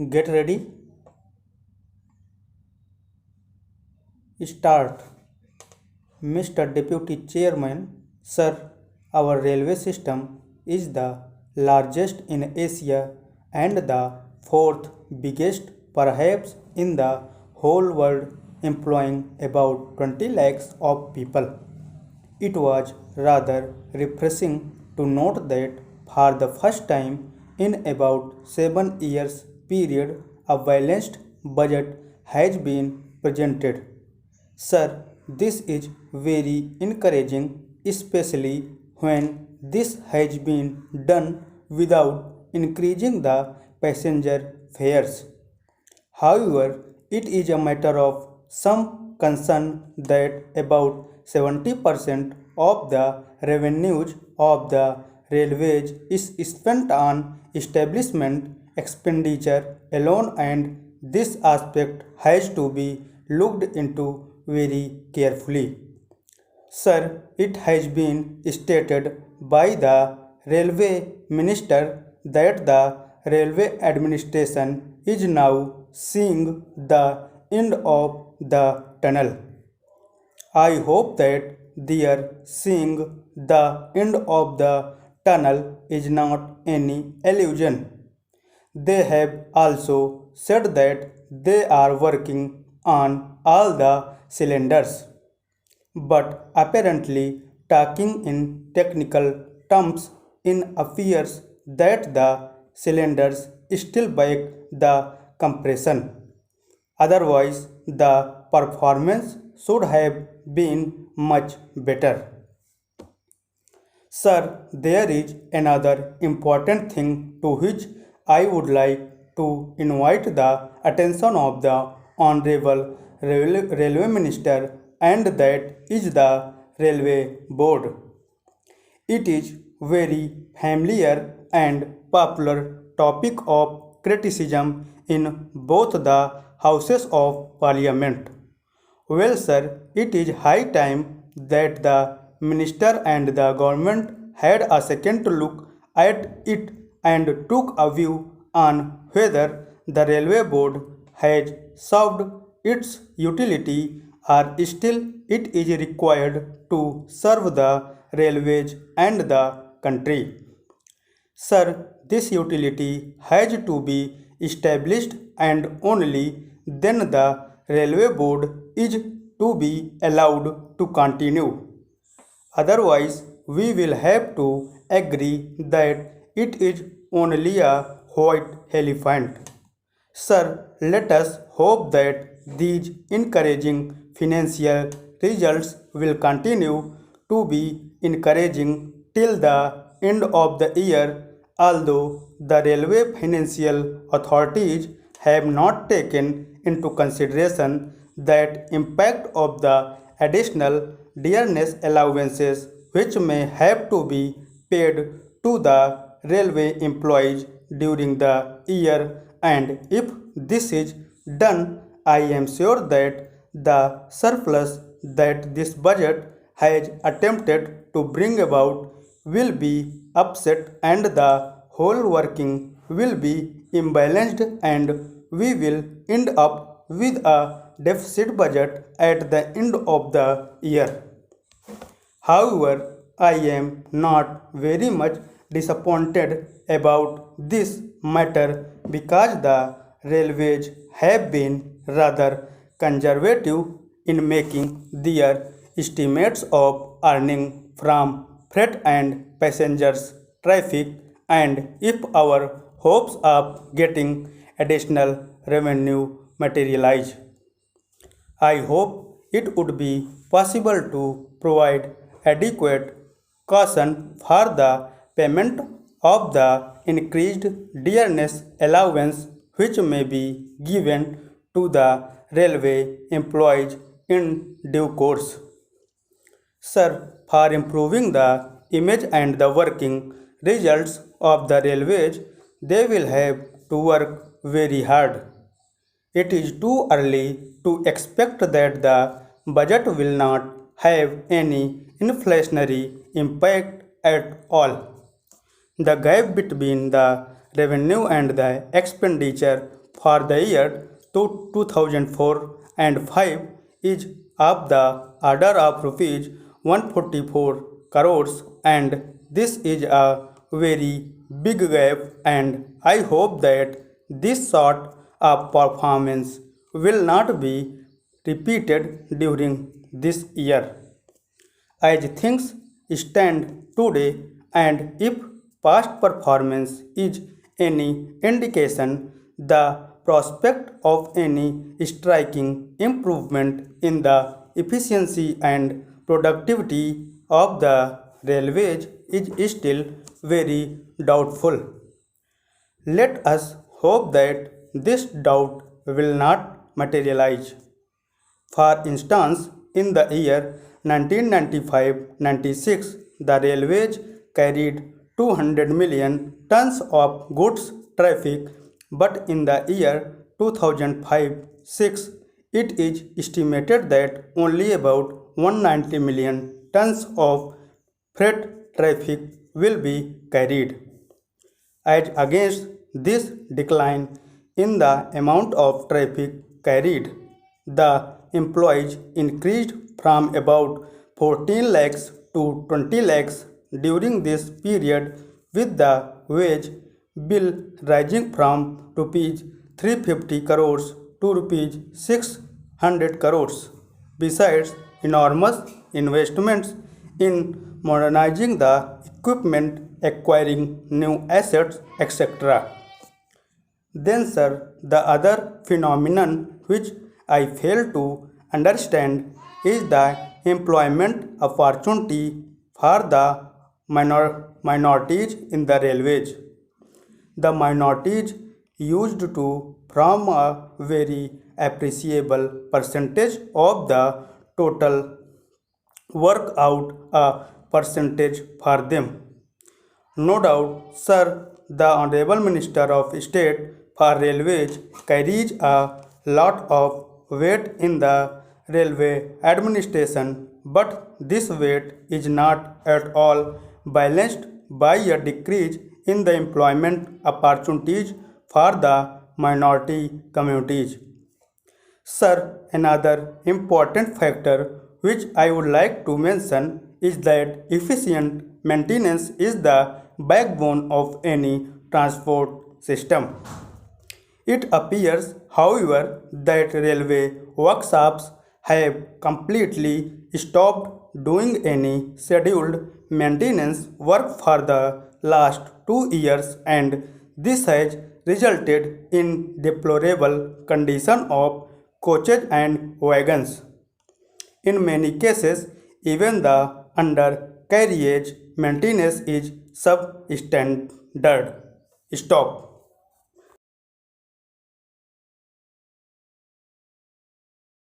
Get ready. Start. Mr. Deputy Chairman, Sir, our railway system is the largest in Asia and the fourth biggest perhaps in the whole world, employing about 20 lakhs of people. It was rather refreshing to note that for the first time in about 7 years period a balanced budget has been presented. Sir, this is very encouraging, especially when this has been done without increasing the passenger fares. However, it is a matter of some concern that about 70% of the revenues of the railways is spent on establishment expenditure alone, and this aspect has to be looked into very carefully. Sir, it has been stated by the railway minister that the railway administration is now seeing the end of the tunnel. I hope that their seeing the end of the tunnel is not any illusion. They have also said that they are working on all the cylinders, but apparently talking in technical terms in appears that the cylinders still back the compression. Otherwise, the performance should have been much better. Sir, there is another important thing to which I would like to invite the attention of the Honorable Railway Minister, and that is the Railway Board. It is very familiar and popular topic of criticism in both the houses of parliament. Well, sir, it is high time that the minister and the government had a second look at it and took a view on whether the railway board has served its utility or still it is required to serve the railways and the country. Sir, this utility has to be established and only then the railway board is to be allowed to continue. Otherwise, we will have to agree that it is only a white elephant. Sir, let us hope that these encouraging financial results will continue to be encouraging till the end of the year, although the railway financial authorities have not taken into consideration that impact of the additional dearness allowances which may have to be paid to the railway employees during the year, and if this is done, I am sure that the surplus that this budget has attempted to bring about will be upset and the whole working will be imbalanced and we will end up with a deficit budget at the end of the year. However, I am not very much disappointed about this matter because the railways have been rather conservative in making their estimates of earning from freight and passengers traffic, and if our hopes of getting additional revenue materialize, I hope it would be possible to provide adequate caution for the payment of the increased dearness allowance which may be given to the railway employees in due course. Sir, for improving the image and the working results of the railways, they will have to work very hard. It is too early to expect that the budget will not have any inflationary impact at all. The gap between the revenue and the expenditure for the year 2004 and 5 is of the order of rupees 144 crores, and this is a very big gap, and I hope that this sort of performance will not be repeated during this year. As things stand today, and if past performance is any indication, the prospect of any striking improvement in the efficiency and productivity of the railways is still very doubtful. Let us hope that this doubt will not materialize. For instance, in the year 1995-96, the railways carried 200 million tons of goods traffic, but in the year 2005-6, it is estimated that only about 190 million tons of freight traffic will be carried. As against this decline in the amount of traffic carried, the employees increased from about 14 lakhs to 20 lakhs during this period, with the wage bill rising from rupees 350 crores to rupees 600 crores. Besides enormous investments in modernizing the equipment, acquiring new assets, etc. Then, sir, the other phenomenon which I fail to understand is the employment opportunity for the minorities in the railways. The minorities used to form a very appreciable percentage of the total, work out a percentage for them. No doubt, sir, the Honorable Minister of State for Railways carries a lot of weight in the railway administration, but this weight is not at all balanced by a decrease in the employment opportunities for the minority communities. Sir, another important factor which I would like to mention is that efficient maintenance is the backbone of any transport system. It appears, however, that railway workshops have completely stopped doing any scheduled maintenance work for the last 2 years, and this has resulted in deplorable condition of coaches and wagons. In many cases, even the undercarriage maintenance is substandard. Stop.